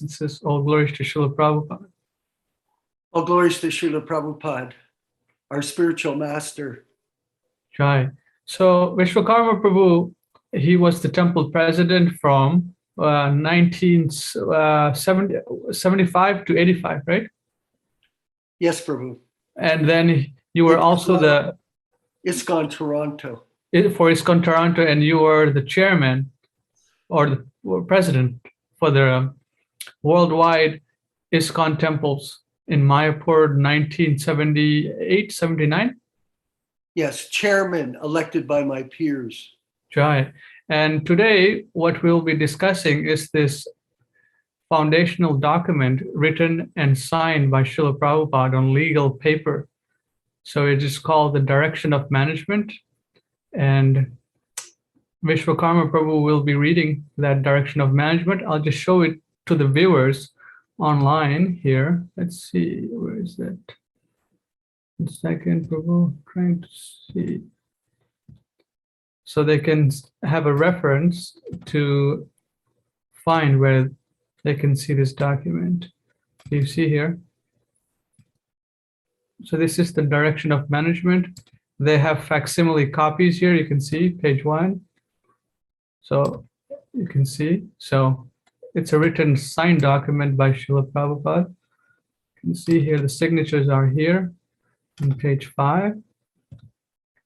It says, all glories to Srila Prabhupada. All glories to Srila Prabhupada, our spiritual master. Jai. So Visvakarma Prabhu, he was the temple president from 1975 to 85, right? Yes, Prabhu. And then you were also the ISKCON Toronto. for ISKCON Toronto, and you were the chairman or the president for the worldwide ISKCON temples in Mayapur, 1978, 79. Yes, chairman elected by my peers. Jai. And today, what we'll be discussing is this foundational document written and signed by Srila Prabhupada on legal paper. So it is called the Direction of Management. And Vishwakarma Prabhu will be reading that Direction of Management. I'll just show it to the viewers online here. Let's see, where is that? One second, Prabhu, trying to see. So they can have a reference to find where they can see this document. You see here. So this is the Direction of Management. They have facsimile copies here. You can see page 1. So you can see. So it's a written signed document by Srila Prabhupada. You can see here the signatures are here on page 5. You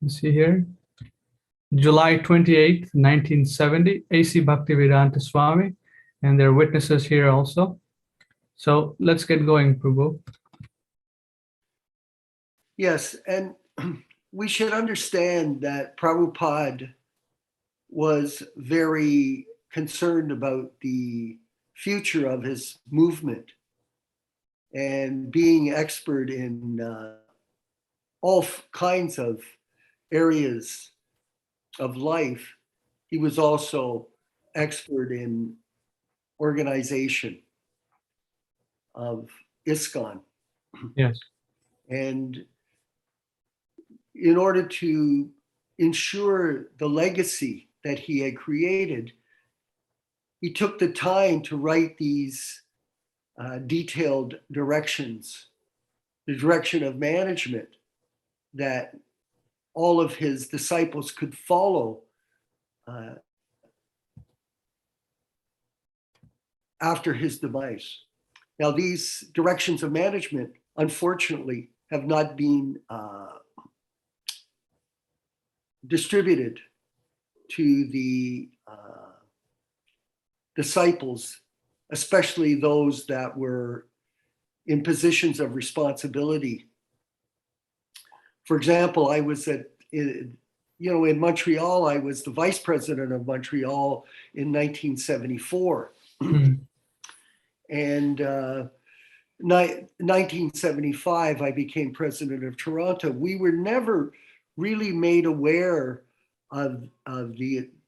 can see here. July 28th, 1970, A.C. Bhaktivedanta Swami, and there are witnesses here also. So let's get going, Prabhu. Yes, and we should understand that Prabhupada was very concerned about the future of his movement, and being expert in all kinds of areas of life, he was also expert in organization of ISKCON. Yes. And in order to ensure the legacy that he had created, he took the time to write these detailed directions, the direction of management that all of his disciples could follow after his demise. Now, these directions of management, unfortunately, have not been distributed to the disciples, especially those that were in positions of responsibility. For example, I was in Montreal, I was the vice president of Montreal in 1974. And 1975, I became president of Toronto. We were never really made aware of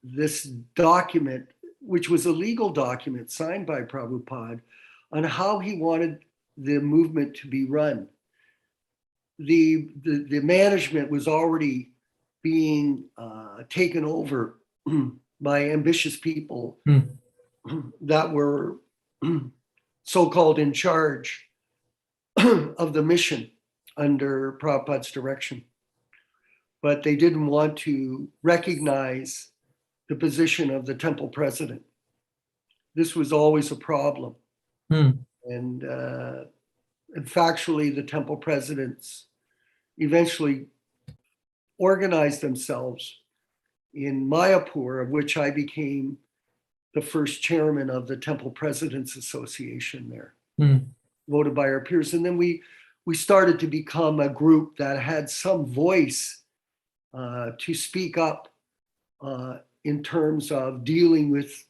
this document, which was a legal document signed by Prabhupada, on how he wanted the movement to be run. The management was already being taken over by ambitious people that were so-called in charge of the mission under Prabhupada's direction. But they didn't want to recognize the position of the temple president. This was always a problem. And factually, the temple presidents eventually organized themselves in Mayapur, of which I became the first chairman of the Temple Presidents Association there, voted by our peers. And then we started to become a group that had some voice to speak up in terms of dealing with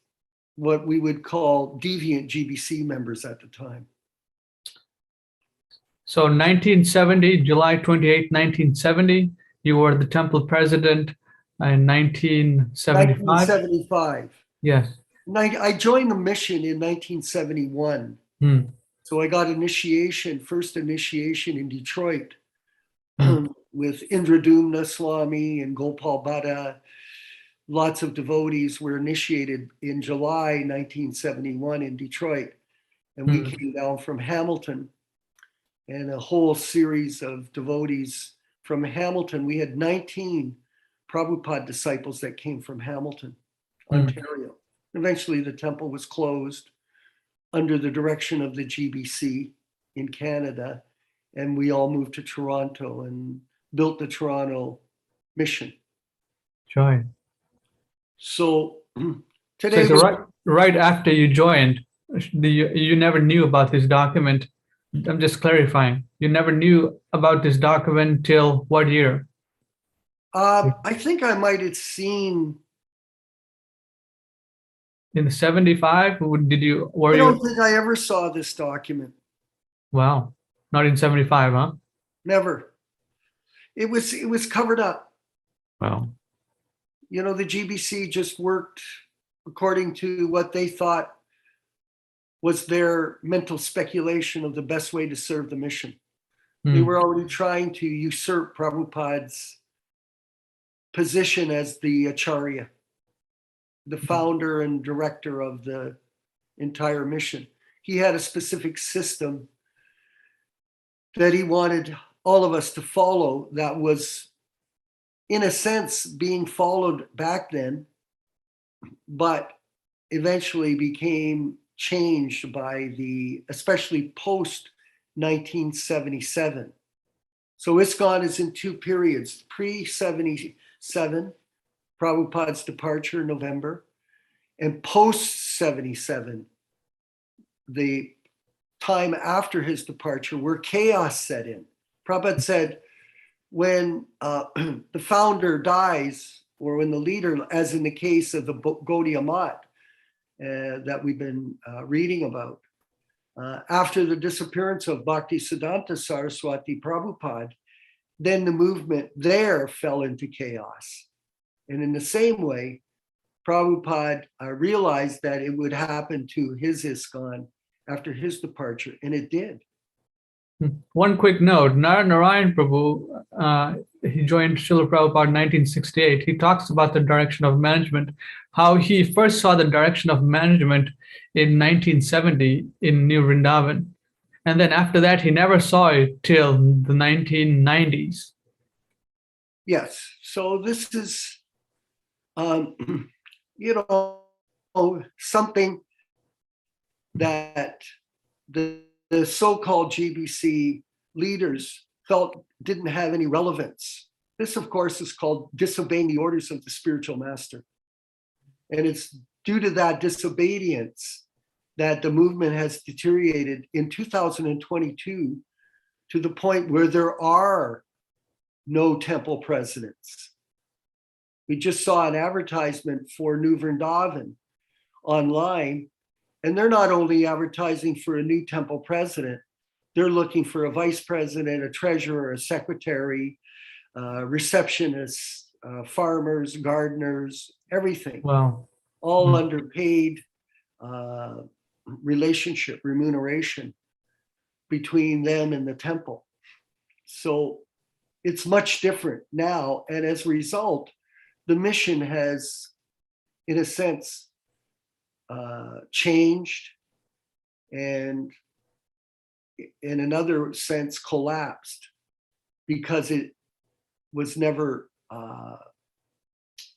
what we would call deviant GBC members at the time. So 1970, July 28, 1970, you were the temple president in 1975? 1975. Yes. I joined the mission in 1971. So I got first initiation in Detroit with Indradumna Swami and Gopal Bhatta. Lots of devotees were initiated in July 1971 in Detroit. And we came down from Hamilton, and a whole series of devotees from Hamilton. We had 19 Prabhupada disciples that came from Hamilton, Ontario. Eventually, the temple was closed under the direction of the GBC in Canada, and we all moved to Toronto and built the Toronto mission. Joy. So today, so right after you joined, you never knew about this document. I'm just clarifying. You never knew about this document till what year? I think I might have seen in 75. Did you? I don't think I ever saw this document. Wow, not in 75, huh? Never. It was covered up. Wow. You know, the GBC just worked according to what they thought was their mental speculation of the best way to serve the mission. They were already trying to usurp Prabhupada's position as the Acharya, the founder and director of the entire mission. He had a specific system that he wanted all of us to follow that was, in a sense, being followed back then, but eventually became changed by especially post 1977. So ISKCON is in two periods: pre-77, Prabhupada's departure in November, and post-77, the time after his departure, where chaos set in. Prabhupada said, when the founder dies, or when the leader, as in the case of the Gaudiya Math that we've been reading about, after the disappearance of Bhaktisiddhanta Saraswati Prabhupada, then the movement there fell into chaos. And in the same way, Prabhupada realized that it would happen to his ISKCON after his departure, and it did. One quick note, Narayan Prabhu, he joined Srila Prabhupada in 1968. He talks about the direction of management, how he first saw the direction of management in 1970 in New Vrindavan. And then after that, he never saw it till the 1990s. Yes. So this is, something that the so-called GBC leaders felt didn't have any relevance. This, of course, is called disobeying the orders of the spiritual master. And it's due to that disobedience that the movement has deteriorated in 2022 to the point where there are no temple presidents. We just saw an advertisement for New Vrindavan online, and they're not only advertising for a new temple president, they're looking for a vice president, a treasurer, a secretary, receptionists, farmers, gardeners, everything. Wow. All underpaid remuneration between them and the temple. So it's much different now. And as a result, the mission has, in a sense, changed, and in another sense collapsed, because it was never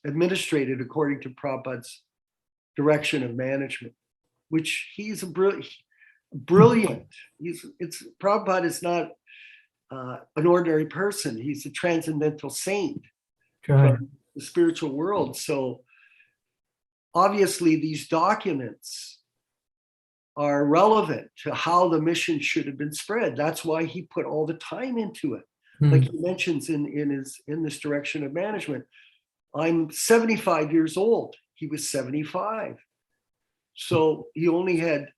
administrated according to Prabhupada's direction of management, which he's a brilliant. Prabhupada is not an ordinary person. He's a transcendental saint from the spiritual world. So obviously these documents are relevant to how the mission should have been spread. That's why he put all the time into it. Like he mentions in this direction of management. I'm 75 years old. He was 75. So he only had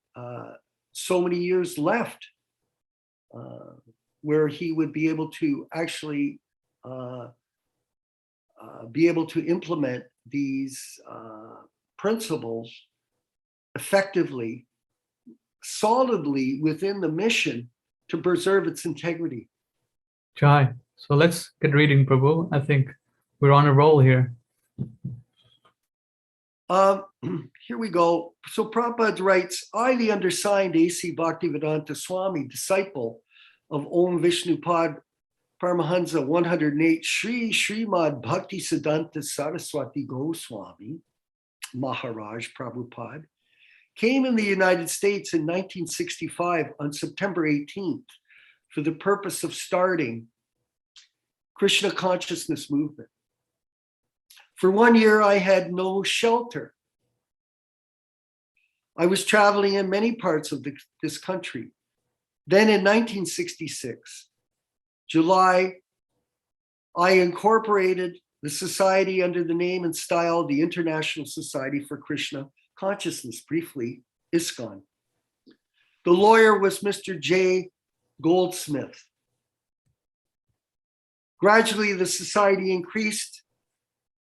so many years left where he would be able to actually be able to implement these principles effectively, solidly within the mission to preserve its integrity. Jai. So let's get reading, Prabhu. I think we're on a roll here. Here we go. So Prabhupada writes, I, the undersigned A.C. Bhaktivedanta Swami, disciple of Om Vishnu Pad Paramahansa 108, Srimad Bhakti Siddhanta Saraswati Goswami Maharaj Prabhupada, came in the United States in 1965 on September 18th for the purpose of starting Krishna consciousness movement. For 1 year, I had no shelter. I was traveling in many parts of this country. Then in 1966, July, I incorporated the society under the name and style, the International Society for Krishna Consciousness, briefly, ISKCON. The lawyer was Mr. J. Goldsmith. Gradually, the society increased,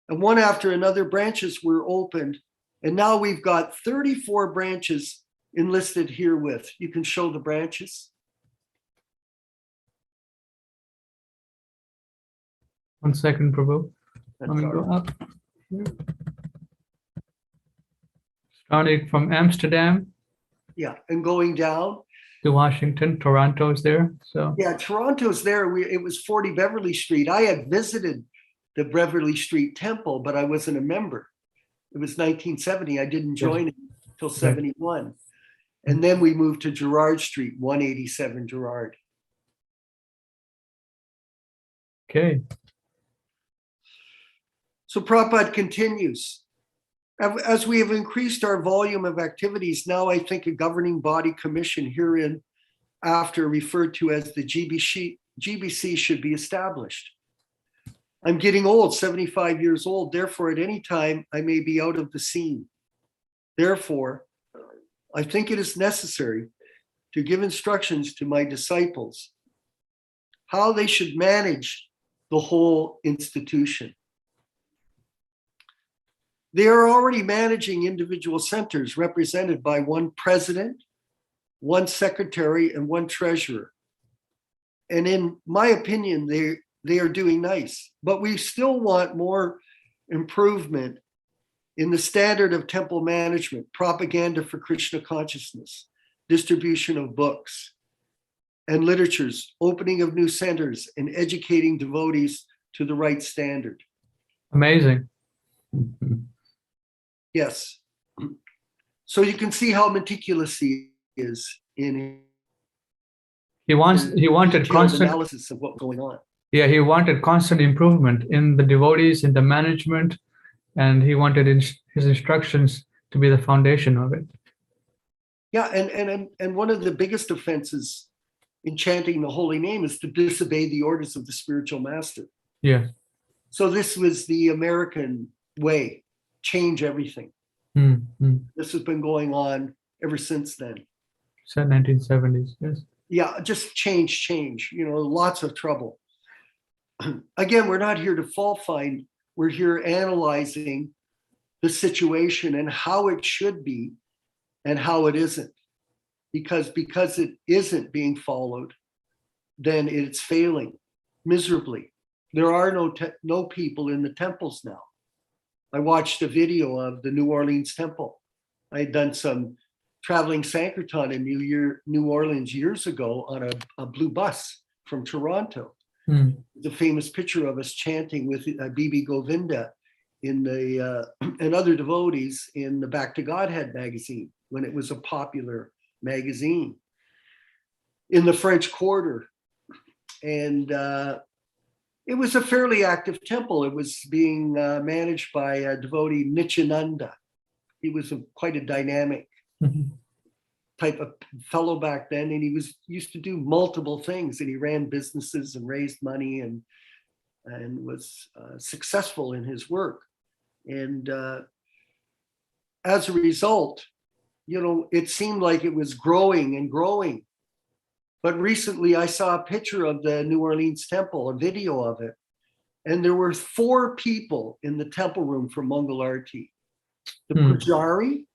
and one after another, branches were opened. And now we've got 34 branches enlisted herewith. You can show the branches. 1 second, Prabhu. That's Let me all go right. up here. Starting from Amsterdam Yeah, and going down. to Washington, Toronto's there. So Yeah, Toronto's there. It was 40 Beverly Street. I had visited the Beverly Street Temple, but I wasn't a member. It was 1970. I didn't join it until 71. And then we moved to Gerrard Street, 187 Gerrard. okay. So Prabhupada continues. As we have increased our volume of activities, now I think a governing body commission herein after referred to as the GBC should be established. I'm getting old, 75 years old. Therefore, at any time, I may be out of the scene. Therefore, I think it is necessary to give instructions to my disciples how they should manage the whole institution. They are already managing individual centers represented by one president, one secretary, and one treasurer. And in my opinion, they are doing nice, but we still want more improvement in the standard of temple management, propaganda for Krishna consciousness, distribution of books and literatures, opening of new centers, and educating devotees to the right standard. Amazing. Yes. So you can see how meticulous he is in He wanted constant analysis of what's going on. Yeah, he wanted constant improvement in the devotees, in the management, and he wanted his instructions to be the foundation of it. Yeah, and one of the biggest offenses in chanting the holy name is to disobey the orders of the spiritual master. Yeah. So this was the American way, change everything. This has been going on ever since then. So 1970s, yes. Yeah, just change, lots of trouble. Again, we're not here to fault find. We're here analyzing the situation and how it should be and how it isn't. Because it isn't being followed, then it's failing miserably. There are no people in the temples now. I watched a video of the New Orleans temple. I had done some traveling Sankirtan in New Orleans years ago on a blue bus from Toronto. The famous picture of us chanting with B.B. Govinda and other devotees in the Back to Godhead magazine when it was a popular magazine in the French Quarter. And it was a fairly active temple. It was being managed by a devotee, Nityananda. He was quite a dynamic type of fellow back then, and he used to do multiple things, and he ran businesses and raised money and was successful in his work. And as a result, it seemed like it was growing and growing. But recently I saw a picture of the New Orleans temple, a video of it, and there were 4 people in the temple room for Mangal Arati. The Pujari,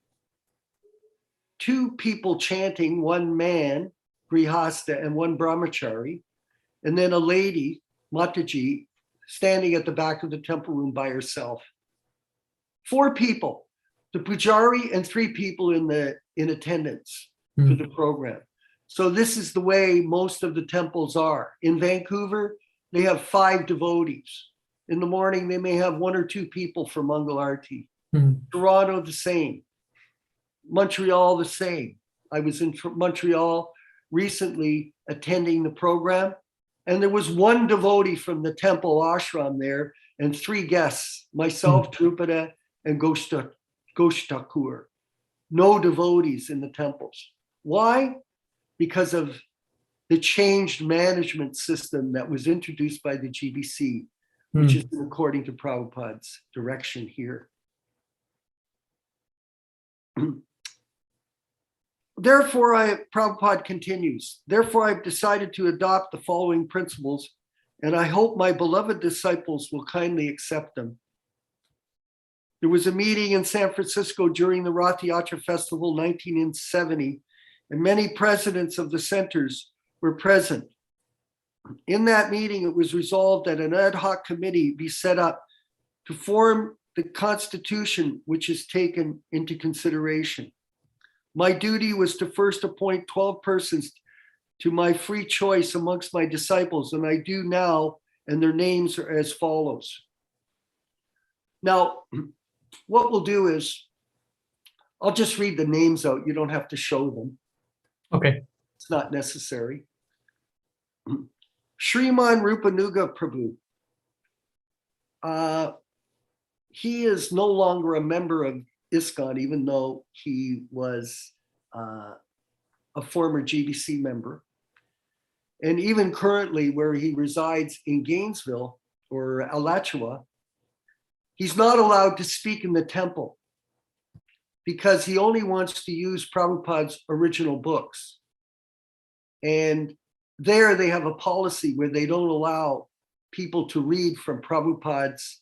2 people chanting, 1 man, Grihasta, and 1 Brahmachari, and then a lady, Mataji, standing at the back of the temple room by herself. 4 people. the pujari and 3 people in attendance for the program. So this is the way most of the temples are. In Vancouver, they have 5 devotees. In the morning, they may have 1 or 2 people for Mangal Arti. Toronto, the same. Montreal, the same. I was in Montreal recently attending the program, and there was 1 devotee from the temple ashram there and 3 guests, myself, Drupada, and Ghosh-Thakur. No devotees in the temples. Why? Because of the changed management system that was introduced by the GBC, which is according to Prabhupada's direction here. Therefore, Prabhupada continues, therefore I've decided to adopt the following principles, and I hope my beloved disciples will kindly accept them. There was a meeting in San Francisco during the Rath Yatra Festival 1970, and many presidents of the centers were present. In that meeting, it was resolved that an ad hoc committee be set up to form the constitution which is taken into consideration. My duty was to first appoint 12 persons to my free choice amongst my disciples, and I do now, and their names are as follows. Now, what we'll do is, I'll just read the names out. You don't have to show them. Okay. It's not necessary. Sriman Rupanuga Prabhu. He is no longer a member of ISKCON, even though he was a former GBC member. And even currently, where he resides in Gainesville or Alachua, he's not allowed to speak in the temple because he only wants to use Prabhupada's original books. And there they have a policy where they don't allow people to read from Prabhupada's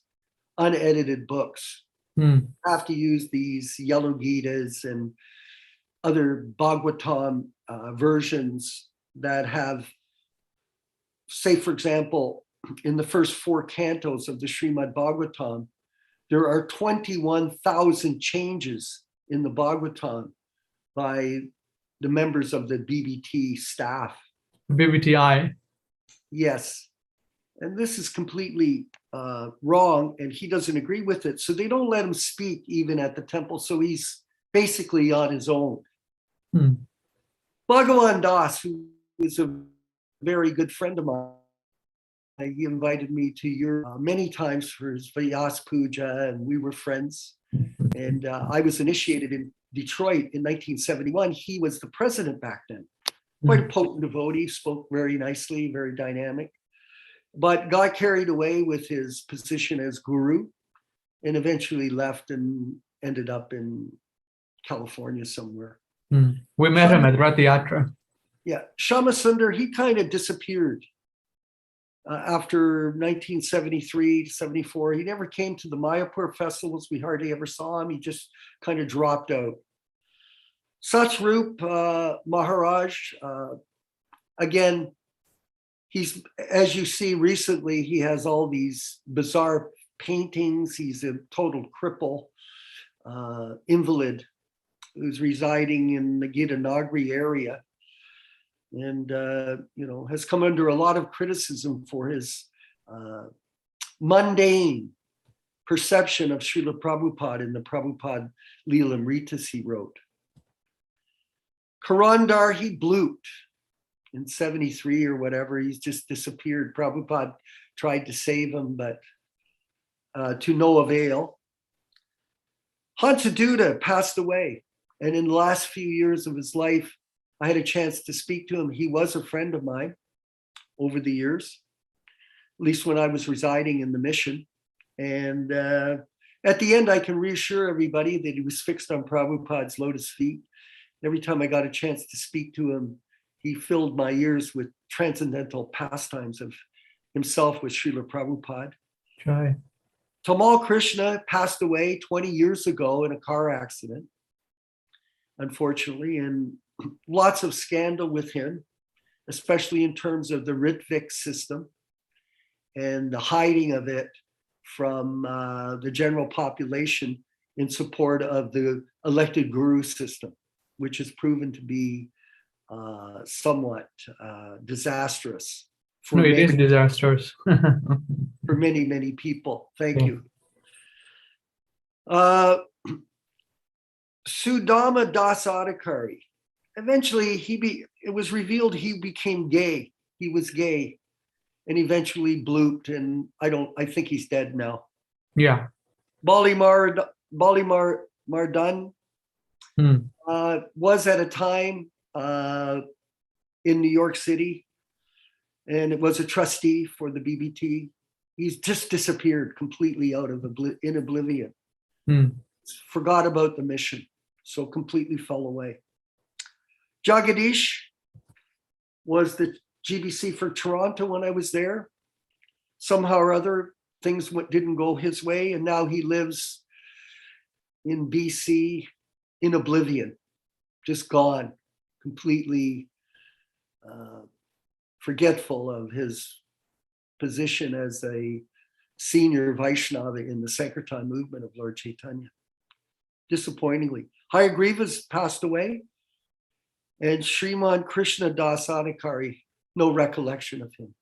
unedited books. Have to use these Yellow Gitas and other Bhagavatam versions that have, say, for example, in the first 4 cantos of the Srimad Bhagavatam, there are 21,000 changes in the Bhagavatam by the members of the BBT staff. BBTI. Yes. And this is completely wrong, and he doesn't agree with it. So they don't let him speak even at the temple. So he's basically on his own. Bhagavan Das, who is a very good friend of mine, he invited me to Europe many times for his Vyas Puja, and we were friends. And I was initiated in Detroit in 1971. He was the president back then. Quite a potent devotee, spoke very nicely, very dynamic, but got carried away with his position as guru and eventually left and ended up in California somewhere. We met him at Rath Yatra. Yeah, Shamasundar, he kind of disappeared after 1973 to 74. He never came to the Mayapur festivals. We hardly ever saw him. He just kind of dropped out. Satsrup Maharaj, again, he's, as you see recently, he has all these bizarre paintings. He's a total cripple, invalid, who's residing in the Gita Nagri area, and has come under a lot of criticism for his mundane perception of Srila Prabhupada in the Prabhupada Leelamritas he wrote. Karandar, he blooped in 73 or whatever. He's just disappeared. Prabhupada tried to save him, but to no avail. Hansaduta passed away. And in the last few years of his life, I had a chance to speak to him. He was a friend of mine over the years, at least when I was residing in the mission. And at the end, I can reassure everybody that he was fixed on Prabhupada's lotus feet. Every time I got a chance to speak to him, he filled my ears with transcendental pastimes of himself with Srila Prabhupada. Right. Tamal Krishna passed away 20 years ago in a car accident, unfortunately, and lots of scandal with him, especially in terms of the Ritvik system and the hiding of it from the general population in support of the elected guru system, which has proven to be somewhat disastrous for No, it many, is disastrous. for many, many people. Thank Yeah. you. Sudama Das Adhikari. Eventually, it was revealed he became gay. He was gay, and eventually blooped. And I think he's dead now. Yeah. Bali Mardan was at a time in New York City, and it was a trustee for the BBT. He's just disappeared completely out of in oblivion. Forgot about the mission, so completely fell away. Jagadish was the GBC for Toronto when I was there. Somehow or other, things didn't go his way, and now he lives in BC in oblivion, just gone, completely forgetful of his position as a senior Vaishnava in the Sankirtan movement of Lord Chaitanya. Disappointingly. Hayagriva's passed away, and Sriman Krishna Das Adhikari, no recollection of him.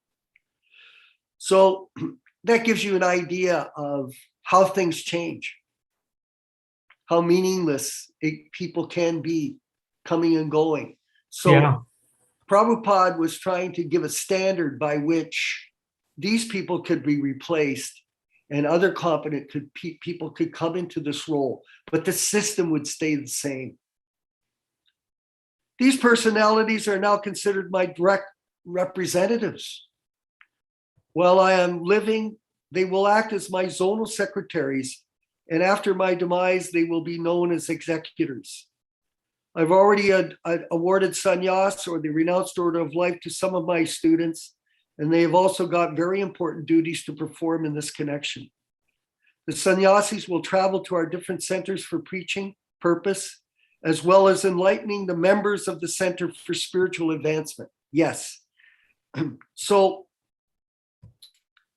So that gives you an idea of how things change, how meaningless people can be coming and going. So yeah. Prabhupada was trying to give a standard by which these people could be replaced and other competent people could come into this role, but the system would stay the same. These personalities are now considered my direct representatives. While I am living, they will act as my zonal secretaries, and after my demise, they will be known as executors. I've already awarded sannyas, or the renounced order of life, to some of my students, and they have also got very important duties to perform in this connection. The sannyasis will travel to our different centers for preaching purpose, as well as enlightening the members of the Center for Spiritual Advancement. Yes. So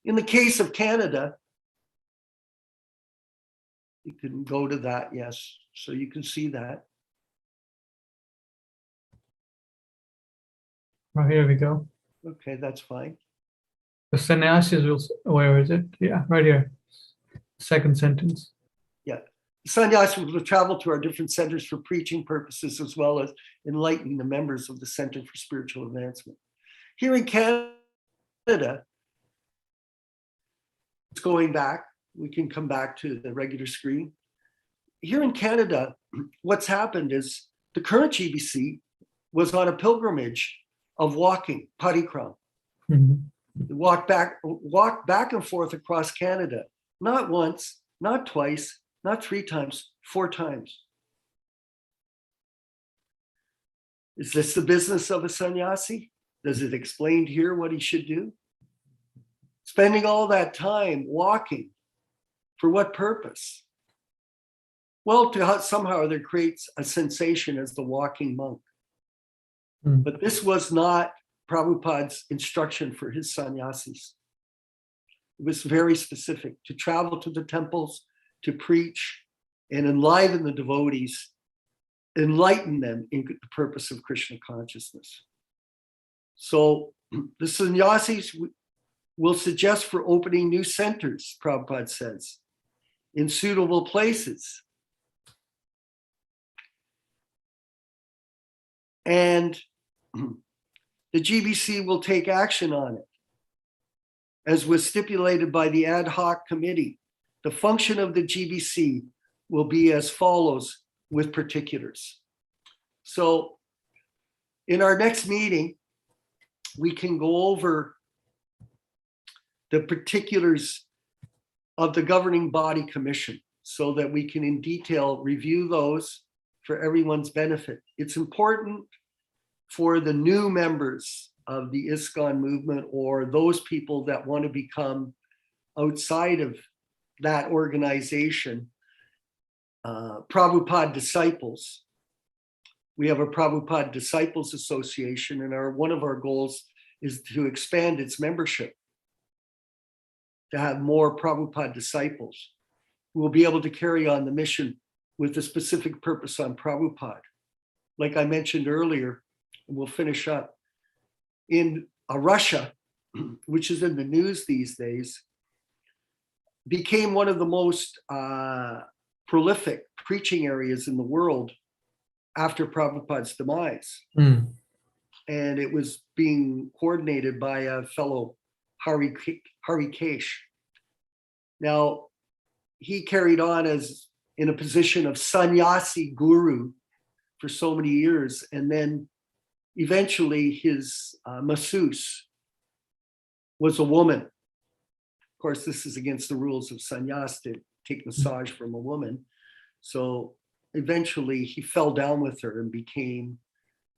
in the case of Canada, you can go to that, yes. So you can see that. Oh, here we go. Okay, that's fine. The sannyasis will, where is it? Yeah, right here. Second sentence. Yeah. Sannyasis will travel to our different centers for preaching purposes, as well as enlightening the members of the Center for Spiritual Advancement. Here in Canada, it's going back. We can come back to the regular screen. Here in Canada, what's happened is the current GBC was on a pilgrimage of walking, parikram. Walk back and forth across Canada, not once, not twice, not 3 times, 4 times. Is this the business of a sannyasi? Does it explain here what he should do? Spending all that time walking, for what purpose? Well, to somehow there creates a sensation as the walking monk. But this was not Prabhupada's instruction for his sannyasis. It was very specific, to travel to the temples, to preach, and enliven the devotees, enlighten them in the purpose of Krishna consciousness. So the sannyasis will suggest for opening new centers, Prabhupada says, in suitable places. And the GBC will take action on it, as was stipulated by the ad hoc committee. The function of the GBC will be as follows with particulars. So in our next meeting, we can go over the particulars of the governing body commission so that we can in detail review those for everyone's benefit. It's important for the new members of the ISKCON movement, or those people that want to become outside of that organization, Prabhupada disciples. We have a Prabhupada Disciples Association, and one of our goals is to expand its membership, to have more Prabhupada disciples. will be able to carry on the mission with a specific purpose on Prabhupada. Like I mentioned earlier, and we'll finish up, in Russia, which is in the news these days, became one of the most prolific preaching areas in the world after Prabhupada's demise. Mm. And it was being coordinated by a fellow, Hari Kesh. Now, he carried on as in a position of sannyasi guru for so many years. And then eventually his masseuse was a woman. Of course, this is against the rules of sannyas to take massage from a woman. So eventually he fell down with her and became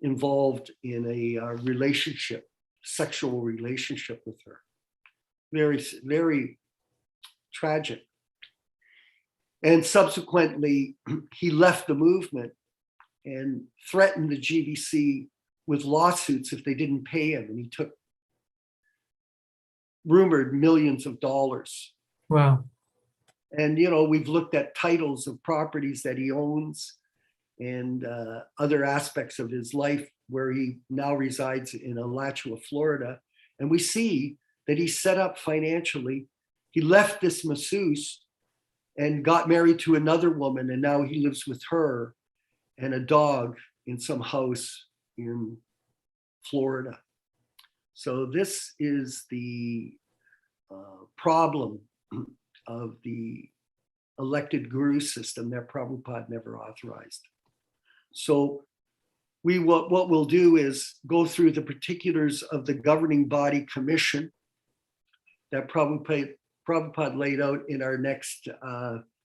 involved in a relationship, sexual relationship with her. Very, very tragic. And subsequently, he left the movement and threatened the GBC with lawsuits if they didn't pay him. And he took rumored millions of dollars. Wow. And, you know, we've looked at titles of properties that he owns and other aspects of his life where he now resides in Alachua, Florida. And we see that he's set up financially. He left this masseuse and got married to another woman, and now he lives with her and a dog in some house in Florida. So this is the problem of the elected guru system that Prabhupada never authorized. So what we'll do is go through the particulars of the governing body commission that Prabhupada laid out in our next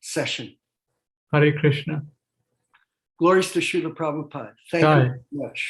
session. Hare Krishna. Glories to Srila Prabhupada. Thank you very much.